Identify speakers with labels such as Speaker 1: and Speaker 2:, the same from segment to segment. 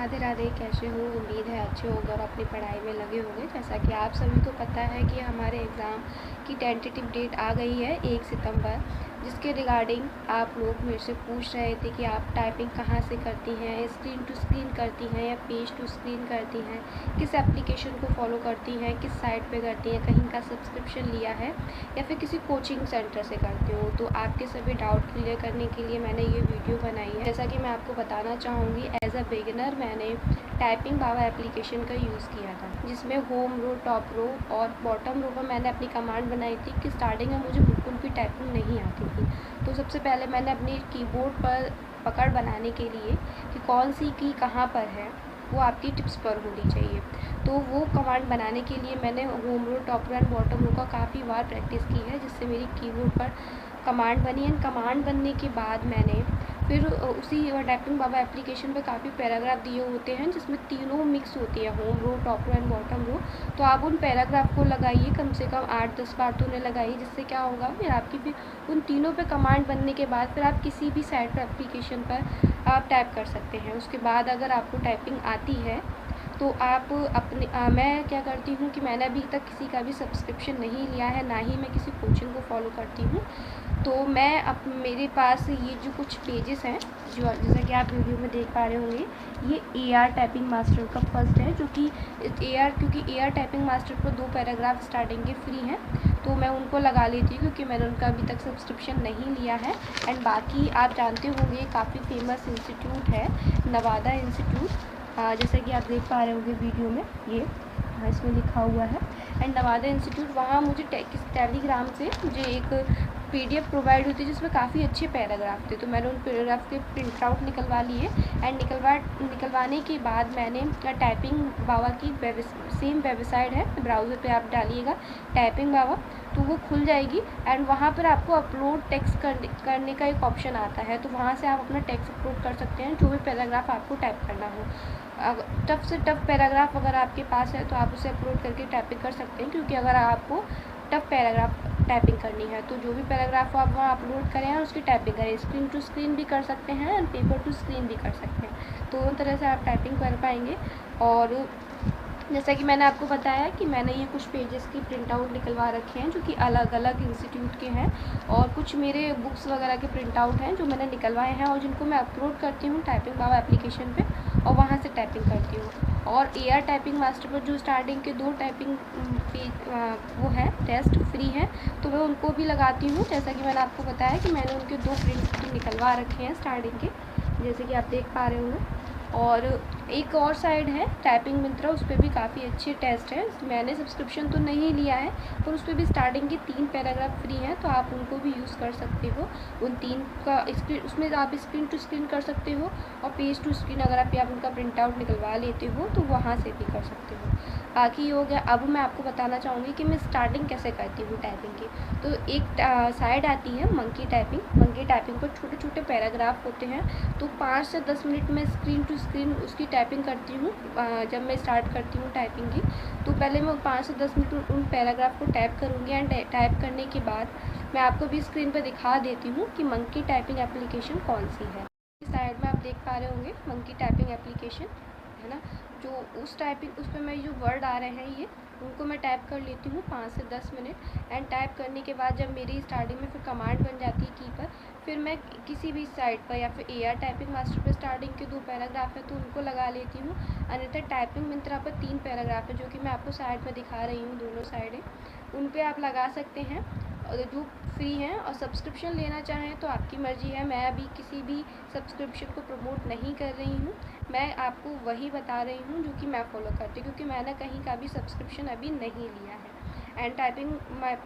Speaker 1: राधे राधे। कैसे हो? उम्मीद है अच्छे होंगे और अपनी पढ़ाई में लगे होंगे। जैसा कि आप सभी को पता है कि हमारे एग्ज़ाम की टेंटेटिव डेट आ गई है 1 सितंबर, जिसके रिगार्डिंग आप लोग मेरे से पूछ रहे थे कि आप टाइपिंग कहाँ से करती हैं, स्क्रीन टू स्क्रीन करती हैं या पेज टू स्क्रीन करती हैं, किस एप्लीकेशन को फॉलो करती हैं, किस साइट पे करती हैं, कहीं का सब्सक्रिप्शन लिया है या फिर किसी कोचिंग सेंटर से करती हो। तो आपके सभी डाउट क्लियर करने के लिए मैंने ये वीडियो बनाई है। जैसा कि मैं आपको बताना चाहूँगी, एज अ बिगिनर मैंने टाइपिंग बाबा एप्लीकेशन का यूज़ किया था, जिसमें होम रो, टॉप रो और बॉटम रो पर मैंने अपनी कमांड बनाई थी कि स्टार्टिंग में मुझे बिल्कुल भी टाइपिंग नहीं आती थी। तो सबसे पहले मैंने अपने कीबोर्ड पर पकड़ बनाने के लिए कि कौन सी की कहाँ पर है, वो आपकी टिप्स पर होनी चाहिए। तो वो कमांड बनाने के लिए मैंने home row, top row and bottom row का काफ़ी बार प्रैक्टिस की है, जिससे मेरी कीबोर्ड पर कमांड बनी। एंड कमांड बनने के बाद मैंने फिर उसी टाइपिंग बाबा एप्लीकेशन पे काफ़ी पैराग्राफ दिए होते हैं, जिसमें तीनों मिक्स होती है, home row, top row and bottom row. तो आप उन पैराग्राफ को लगाइए, कम से कम 8-10 बार तो उन्हें लगाइए, जिससे क्या होगा, फिर आपकी फिर उन तीनों पे कमांड बनने के बाद फिर आप किसी भी साइट पर एप्लीकेशन पर आप टाइप कर सकते हैं। उसके बाद अगर आपको टाइपिंग आती है तो आप अपने मैं क्या करती हूँ कि मैंने अभी तक किसी का भी सब्सक्रिप्शन नहीं लिया है, ना ही मैं किसी कोचिंग को फॉलो करती हूँ। तो मैं मेरे पास ये जो कुछ पेजेस हैं, जो जैसा कि आप वीडियो में देख पा रहे होंगे, ये AR टाइपिंग मास्टर का फर्स्ट है, जो कि क्योंकि AR टाइपिंग मास्टर पर 2 पैराग्राफ स्टार्टिंग के फ्री हैं, तो मैं उनको लगा लेती हूँ क्योंकि मैंने उनका अभी तक सब्सक्रिप्शन नहीं लिया है। एंड बाकी आप जानते होंगे, काफ़ी फेमस इंस्टीट्यूट है नवादा इंस्टीट्यूट, जैसा कि आप देख पा रहे होंगे वीडियो में, ये इसमें लिखा हुआ है। एंड नवादा इंस्टीट्यूट, वहाँ मुझे टेलीग्राम से मुझे एक PDF प्रोवाइड होती है, जिसमें काफ़ी अच्छे पैराग्राफ थे। तो मैंने उन पैराग्राफ के प्रिंट आउट निकलवा लिए। एंड निकलवाने के बाद मैंने टाइपिंग बाबा की सेम वेबसाइट है, ब्राउज़र पे आप डालिएगा टाइपिंग बाबा, तो वो खुल जाएगी। एंड वहाँ पर आपको अपलोड टेक्स्ट करने का एक ऑप्शन आता है, तो वहाँ से आप अपना टेक्स्ट अपलोड कर सकते हैं, जो भी पैराग्राफ आपको टाइप करना हो। टफ से टफ पैराग्राफ अगर आपके पास है तो आप उसे अपलोड करके टाइपिंग कर सकते हैं, क्योंकि अगर आपको टफ पैराग्राफ टाइपिंग करनी है तो जो भी पैराग्राफ आप वहाँ अपलोड करें हैं उसकी टाइपिंग करें। स्क्रीन टू स्क्रीन भी कर सकते हैं एंड पेपर टू स्क्रीन भी कर सकते हैं, दोनों तरह से आप टाइपिंग कर पाएंगे। और जैसा कि मैंने आपको बताया कि मैंने ये कुछ पेजेस की प्रिंट आउट निकलवा रखे हैं, जो कि अलग अलग इंस्टीट्यूट के हैं, और कुछ मेरे बुक्स वगैरह के प्रिंट आउट हैं जो मैंने निकलवाए हैं और जिनको मैं अपलोड करती हूँ टाइपिंग बाबा एप्लीकेशन पे, और वहाँ से टाइपिंग करती हूँ। और AR टाइपिंग मास्टर पर जो स्टार्टिंग के 2 टाइपिंग वो हैं टेस्ट फ्री हैं, तो मैं उनको भी लगाती हूँ। जैसा कि मैंने आपको बताया कि मैंने उनके 2 प्रिंट निकलवा रखे हैं स्टार्टिंग के, जैसे कि आप देख पा रहे होंगे। और एक और साइड है टाइपिंग मिंत्रा, उस पर भी काफ़ी अच्छे टेस्ट हैं। मैंने सब्सक्रिप्शन तो नहीं लिया है, पर उस पर भी स्टार्टिंग के 3 पैराग्राफ फ्री हैं, तो आप उनको भी यूज़ कर सकते हो। उन 3 का उसमें आप स्क्रीन टू स्क्रीन कर सकते हो, और पेज टू स्क्रीन अगर आप उनका प्रिंट आउट निकलवा लेते हो तो वहाँ से भी कर सकते हो। बाकी हो गया। अब मैं आपको बताना चाहूँगी कि मैं स्टार्टिंग कैसे करती हूँ टाइपिंग की। तो एक साइड आती है मंकी टाइपिंग पर छोटे छोटे पैराग्राफ होते हैं, तो 5 से 10 मिनट में स्क्रीन टू स्क्रीन उसकी टाइपिंग करती हूँ। जब मैं स्टार्ट करती हूँ टाइपिंग की, तो पहले मैं 5 से 10 मिनट उन पैराग्राफ को टाइप करूँगी। एंड टाइप करने के बाद मैं आपको भी स्क्रीन पर दिखा देती हूँ कि मंकी टाइपिंग एप्लीकेशन कौन सी है। साइड में आप देख पा रहे होंगे मंकी टाइपिंग एप्लीकेशन है ना, जो उस पर मैं जो वर्ड आ रहे हैं ये उनको मैं टाइप कर लेती हूँ 5 से 10 मिनट। एंड टाइप करने के बाद जब मेरी स्टार्टिंग में फिर कमांड बन जाती है की पर, फिर मैं किसी भी साइट पर या फिर AR टाइपिंग मास्टर पर स्टार्टिंग के 2 पैराग्राफ है तो उनको लगा लेती हूँ। अन्यथा टाइपिंग मिंत्रा पर 3 पैराग्राफ है, जो कि मैं आपको साइड पर दिखा रही हूँ, दोनों साइडें, उन पर आप लगा सकते हैं, और जो फ्री हैं। और सब्सक्रिप्शन लेना चाहें तो आपकी मर्ज़ी है। मैं अभी किसी भी सब्सक्रिप्शन को प्रमोट नहीं कर रही हूँ, मैं आपको वही बता रही हूँ जो कि मैं फ़ॉलो करती हूँ, क्योंकि मैंने कहीं का भी सब्सक्रिप्शन अभी नहीं लिया है। एंड टाइपिंग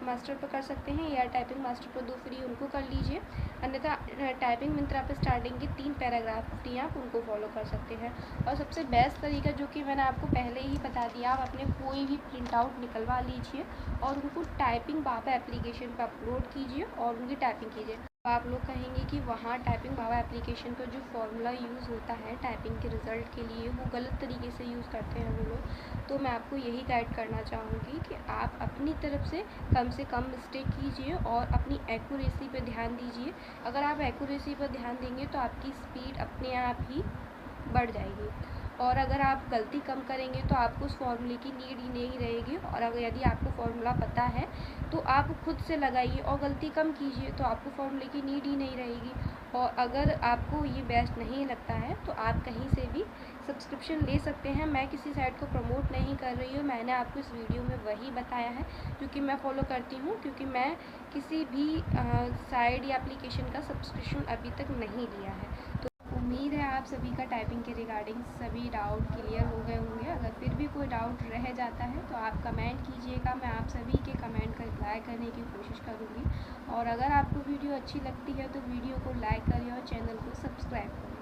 Speaker 1: मास्टर पर कर सकते हैं, या टाइपिंग मास्टर पर 2 फ्री उनको कर लीजिए। अन्यथा टाइपिंग मिंत्रा पर स्टार्टिंग के 3 पैराग्राफ फ्री आप उनको फॉलो कर सकते हैं। और सबसे बेस्ट तरीका, जो कि मैंने आपको पहले ही बता दिया, आप अपने कोई भी प्रिंट आउट निकलवा लीजिए और उनको टाइपिंग बाबा एप्लीकेशन पर अपलोड कीजिए और उनकी टाइपिंग कीजिए। आप लोग कहेंगे कि वहाँ टाइपिंग बाबा एप्लीकेशन पर जो फॉर्मूला यूज़ होता है टाइपिंग के रिज़ल्ट के लिए, वो गलत तरीके से यूज़ करते हैं वो लोग। तो मैं आपको यही गाइड करना चाहूँगी कि आप अपनी तरफ से कम मिस्टेक कीजिए और अपनी एक्यूरेसी पर ध्यान दीजिए। अगर आप एक्यूरेसी पर ध्यान देंगे तो आपकी स्पीड अपने आप ही बढ़ जाएगी। और अगर आप गलती कम करेंगे तो आपको उस फॉर्मूले की नीड ही नहीं रहेगी। और अगर यदि आपको फॉर्मूला पता है तो आप खुद से लगाइए और गलती कम कीजिए, तो आपको फॉर्मूले की नीड ही नहीं रहेगी। और अगर आपको ये बेस्ट नहीं लगता है तो आप कहीं से भी सब्सक्रिप्शन ले सकते हैं। मैं किसी साइट को प्रमोट नहीं कर रही हूँ, मैंने आपको इस वीडियो में वही बताया है क्योंकि मैं फॉलो करती हूँ, क्योंकि मैं किसी भी साइट या एप्लीकेशन का सब्सक्रिप्शन अभी तक नहीं लिया है। तो उम्मीद है आप सभी का टाइपिंग के रिगार्डिंग सभी डाउट क्लियर हो गए होंगे। अगर फिर भी कोई डाउट रह जाता है तो आप कमेंट कीजिएगा, मैं आप सभी के कमेंट का रिप्लाई करने की कोशिश करूँगी। और अगर आपको वीडियो अच्छी लगती है तो वीडियो को लाइक करिए और चैनल को सब्सक्राइब करिए।